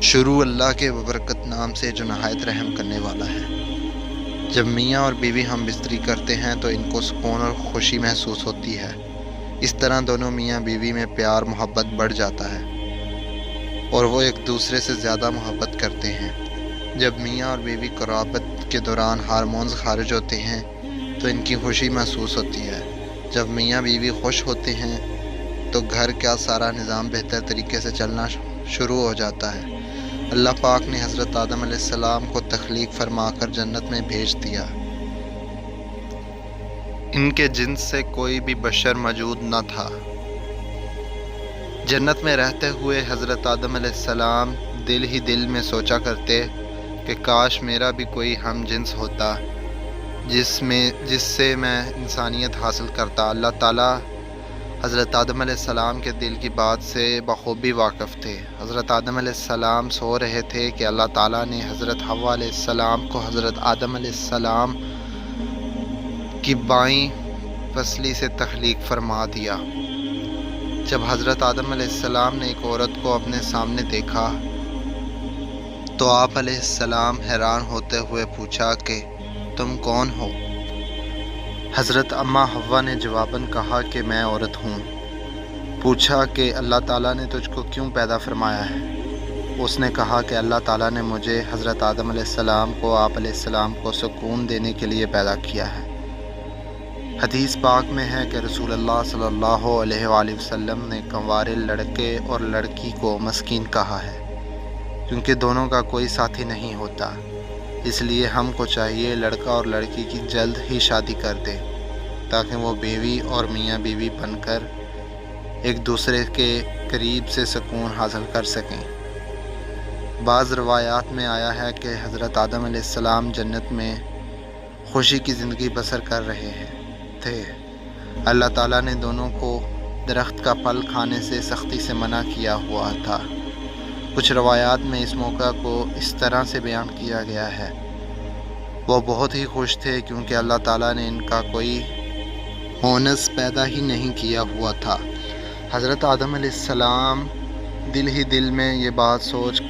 شروع اللہ کے ببرکت نام سے جو نہایت رحم کرنے والا ہے۔ جب میاں اور بیوی ہم بستری کرتے ہیں تو ان کو سکون اور خوشی محسوس ہوتی ہے۔ اس طرح دونوں میاں بیوی میں پیار محبت بڑھ جاتا ہے اور وہ ایک دوسرے سے زیادہ محبت کرتے ہیں۔ جب میاں اور بیوی قرابت کے دوران ہارمونز خارج ہوتے ہیں تو ان کی خوشی محسوس ہوتی ہے۔ جب میاں بیوی خوش ہوتے ہیں تو گھر کا سارا نظام بہتر طریقے سے چلنا شروع ہو جاتا ہے۔ اللہ پاک نے حضرت آدم علیہ السلام کو تخلیق فرما کر جنت میں بھیج دیا۔ ان کے جنس سے کوئی بھی بشر موجود نہ تھا۔ جنت میں رہتے ہوئے حضرت آدم علیہ السلام دل ہی دل میں سوچا کرتے کہ کاش میرا بھی کوئی ہم جنس ہوتا جس سے میں انسانیت حاصل کرتا۔ اللہ تعالیٰ حضرت آدم علیہ السلام کے دل کی بات سے بخوبی واقف تھے۔ حضرت آدم علیہ السلام سو رہے تھے کہ اللہ تعالیٰ نے حضرت حوا علیہ السلام کو حضرت آدم علیہ السلام کی بائیں پسلی سے تخلیق فرما دیا۔ جب حضرت آدم علیہ السلام نے ایک عورت کو اپنے سامنے دیکھا تو آپ علیہ السلام حیران ہوتے ہوئے پوچھا کہ تم کون ہو؟ حضرت اماں حوا نے جواباً کہا کہ میں عورت ہوں۔ پوچھا کہ اللہ تعالیٰ نے تجھ کو کیوں پیدا فرمایا ہے؟ اس نے کہا کہ اللہ تعالیٰ نے مجھے حضرت آدم علیہ السلام کو آپ علیہ السلام کو سکون دینے کے لیے پیدا کیا ہے۔ حدیث پاک میں ہے کہ رسول اللہ صلی اللہ علیہ وآلہ وسلم نے کنوارے لڑکے اور لڑکی کو مسکین کہا ہے، کیونکہ دونوں کا کوئی ساتھی نہیں ہوتا۔ اس لیے ہم کو چاہیے لڑکا اور لڑکی کی جلد ہی شادی کر دے تاکہ وہ بیوی اور میاں بیوی بن کر ایک دوسرے کے قریب سے سکون حاصل کر سکیں۔ بعض روایات میں آیا ہے کہ حضرت آدم علیہ السلام جنت میں خوشی کی زندگی بسر کر رہے تھے۔ اللہ تعالیٰ نے دونوں کو درخت کا پھل کھانے سے سختی سے منع کیا ہوا تھا۔ کچھ روایات میں اس موقع کو اس طرح سے بیان کیا گیا ہے، وہ بہت ہی خوش تھے کیونکہ اللہ تعالیٰ نے ان کا کوئی مونس پیدا ہی نہیں کیا ہوا تھا۔ حضرت آدم علیہ السلام دل ہی دل میں یہ بات سوچ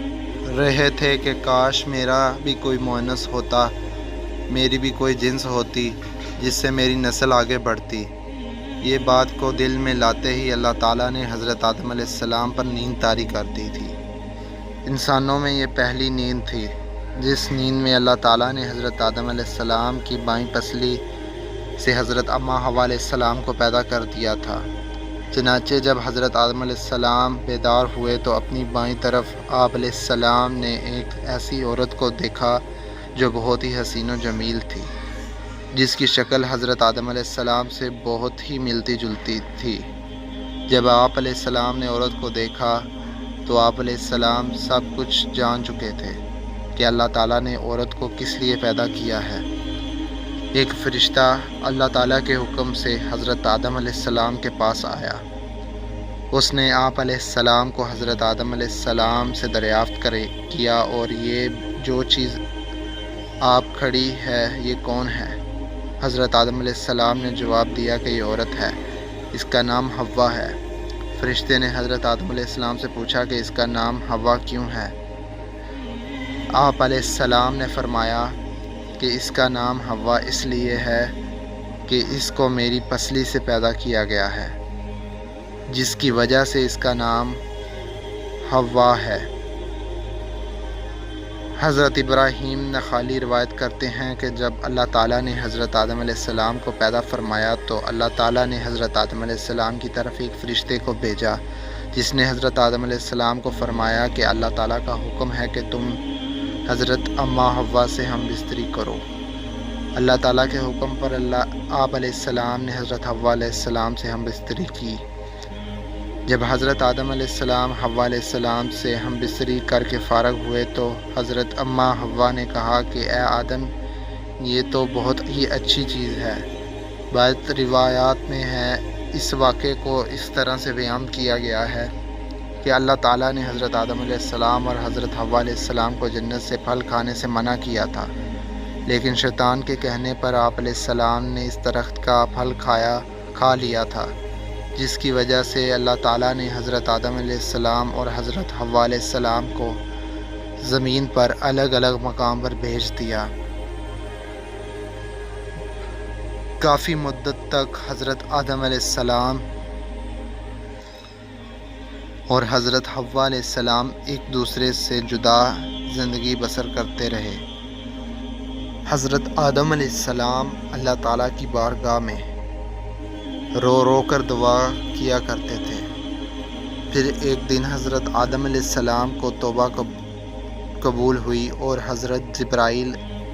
رہے تھے کہ کاش میرا بھی کوئی مونس ہوتا، میری بھی کوئی جنس ہوتی جس سے میری نسل آگے بڑھتی۔ یہ بات کو دل میں لاتے ہی اللہ تعالیٰ نے حضرت آدم علیہ السلام پر نیند طاری کر دی تھی۔ انسانوں میں یہ پہلی نیند تھی جس نیند میں اللہ تعالیٰ نے حضرت آدم علیہ السلام کی بائیں پسلی سے حضرت اماں حوا علیہ السلام کو پیدا کر دیا تھا۔ چنانچہ جب حضرت آدم علیہ السلام بیدار ہوئے تو اپنی بائیں طرف آپ علیہ السلام نے ایک ایسی عورت کو دیکھا جو بہت ہی حسین و جمیل تھی، جس کی شکل حضرت آدم علیہ السلام سے بہت ہی ملتی جلتی تھی۔ جب آپ علیہ السلام نے عورت کو دیکھا تو آپ علیہ السلام سب کچھ جان چکے تھے کہ اللہ تعالیٰ نے عورت کو کس لیے پیدا کیا ہے۔ ایک فرشتہ اللہ تعالیٰ کے حکم سے حضرت آدم علیہ السلام کے پاس آیا۔ اس نے آپ علیہ السلام کو حضرت آدم علیہ السلام سے دریافت کیا اور یہ جو چیز آپ کھڑی ہے یہ کون ہے؟ حضرت آدم علیہ السلام نے جواب دیا کہ یہ عورت ہے، اس کا نام حوا ہے۔ فرشتے نے حضرت آدم علیہ السلام سے پوچھا کہ اس کا نام حوا کیوں ہے؟ آپ علیہ السلام نے فرمایا کہ اس کا نام حوا اس لیے ہے کہ اس کو میری پسلی سے پیدا کیا گیا ہے، جس کی وجہ سے اس کا نام حوا ہے۔ حضرت ابراہیم نخعلی روایت کرتے ہیں کہ جب اللہ تعالیٰ نے حضرت آدم علیہ السلام کو پیدا فرمایا تو اللہ تعالیٰ نے حضرت آدم علیہ السلام کی طرف ایک فرشتے کو بھیجا جس نے حضرت آدم علیہ السلام کو فرمایا کہ اللہ تعالیٰ کا حکم ہے کہ تم حضرت اماں حوا سے ہم بستری کرو۔ اللہ تعالیٰ کے حکم پر آپ علیہ السلام نے حضرت حوا علیہ السلام سے ہم بستری کی۔ جب حضرت آدم علیہ السلام حوا علیہ السلام سے ہم بستری کر کے فارغ ہوئے تو حضرت اماں حوا نے کہا کہ اے آدم، یہ تو بہت ہی اچھی چیز ہے۔ بعض روایات میں ہے اس واقعے کو اس طرح سے بیان کیا گیا ہے کہ اللہ تعالیٰ نے حضرت آدم علیہ السلام اور حضرت حوا علیہ السلام کو جنت سے پھل کھانے سے منع کیا تھا، لیکن شیطان کے کہنے پر آپ علیہ السلام نے اس درخت کا پھل کھا لیا تھا، جس کی وجہ سے اللہ تعالیٰ نے حضرت آدم علیہ السلام اور حضرت حوا علیہ السلام کو زمین پر الگ الگ مقام پر بھیج دیا۔ کافی مدت تک حضرت آدم علیہ السلام اور حضرت حوا علیہ السلام ایک دوسرے سے جدا زندگی بسر کرتے رہے۔ حضرت آدم علیہ السلام اللہ تعالیٰ کی بارگاہ میں رو رو کر دعا کیا کرتے تھے۔ پھر ایک دن حضرت آدم علیہ السلام کو توبہ قبول ہوئی اور حضرت جبرائیل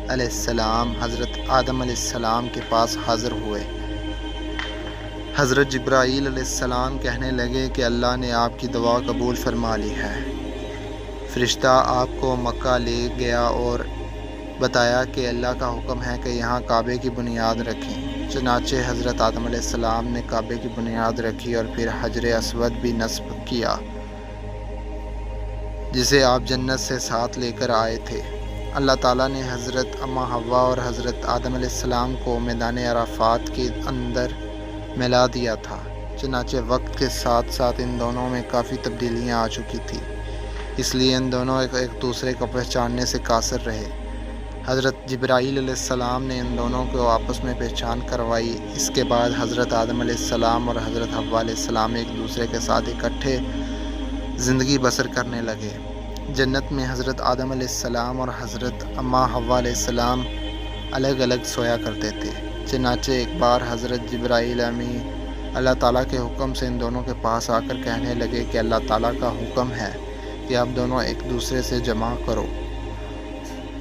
علیہ السلام حضرت آدم علیہ السلام کے پاس حاضر ہوئے۔ حضرت جبرائیل علیہ السلام کہنے لگے کہ اللہ نے آپ کی دعا قبول فرما لی ہے۔ فرشتہ آپ کو مکہ لے گیا اور بتایا کہ اللہ کا حکم ہے کہ یہاں کعبے کی بنیاد رکھیں۔ چنانچہ حضرت آدم علیہ السلام نے کعبے کی بنیاد رکھی اور پھر حجر اسود بھی نصب کیا، جسے آپ جنت سے ساتھ لے کر آئے تھے۔ اللہ تعالیٰ نے حضرت اماں حوا اور حضرت آدم علیہ السلام کو میدان عرفات کے اندر ملا دیا تھا۔ چنانچہ وقت کے ساتھ ساتھ ان دونوں میں کافی تبدیلیاں آ چکی تھیں، اس لیے ان دونوں ایک دوسرے کو پہچاننے سے قاصر رہے۔ حضرت جبرائیل علیہ السلام نے ان دونوں کو آپس میں پہچان کروائی۔ اس کے بعد حضرت آدم علیہ السلام اور حضرت حوا علیہ السلام ایک دوسرے کے ساتھ اکٹھے زندگی بسر کرنے لگے۔ جنت میں حضرت آدم علیہ السلام اور حضرت اماں حوا علیہ السلام الگ الگ سویا کرتے تھے۔ چنانچہ ایک بار حضرت جبرائیل امین اللہ تعالیٰ کے حکم سے ان دونوں کے پاس آ کر کہنے لگے کہ اللہ تعالیٰ کا حکم ہے کہ آپ دونوں ایک دوسرے سے جمع کرو۔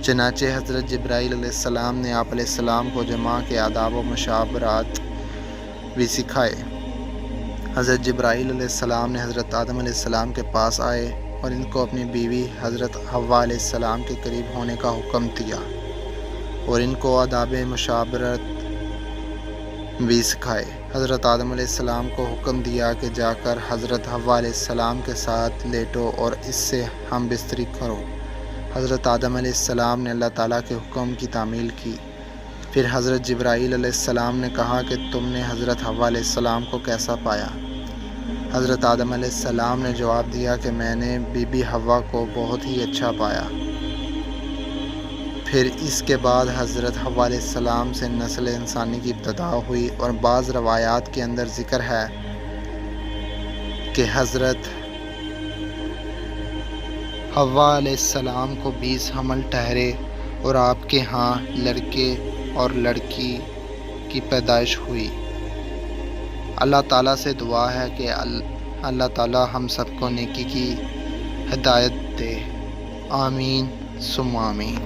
چنانچہ حضرت جبرائیل علیہ السلام نے آپ علیہ السلام کو جمع کے آداب و مشاورات بھی سکھائے۔ حضرت جبرائیل علیہ السلام نے حضرت آدم علیہ السلام کے پاس آئے اور ان کو اپنی بیوی حضرت حوا علیہ السلام کے قریب ہونے کا حکم دیا اور ان کو آداب مشاورت بھی سکھائے۔ حضرت آدم علیہ السلام کو حکم دیا کہ جا کر حضرت حوا علیہ السلام کے ساتھ لیٹو اور اس سے ہم بستری کرو۔ حضرت آدم علیہ السلام نے اللہ تعالیٰ کے حکم کی تعمیل کی۔ پھر حضرت جبرائیل علیہ السلام نے کہا کہ تم نے حضرت حوا علیہ السلام کو کیسا پایا؟ حضرت آدم علیہ السلام نے جواب دیا کہ میں نے بی بی حوا کو بہت ہی اچھا پایا۔ پھر اس کے بعد حضرت حوا علیہ السلام سے نسل انسانی کی ابتدا ہوئی، اور بعض روایات کے اندر ذکر ہے کہ حضرت حوا علیہ السلام کو 20 حمل ٹھہرے اور آپ کے ہاں لڑکے اور لڑکی کی پیدائش ہوئی۔ اللہ تعالیٰ سے دعا ہے کہ اللہ تعالیٰ ہم سب کو نیکی کی ہدایت دے۔ آمین ثم آمین۔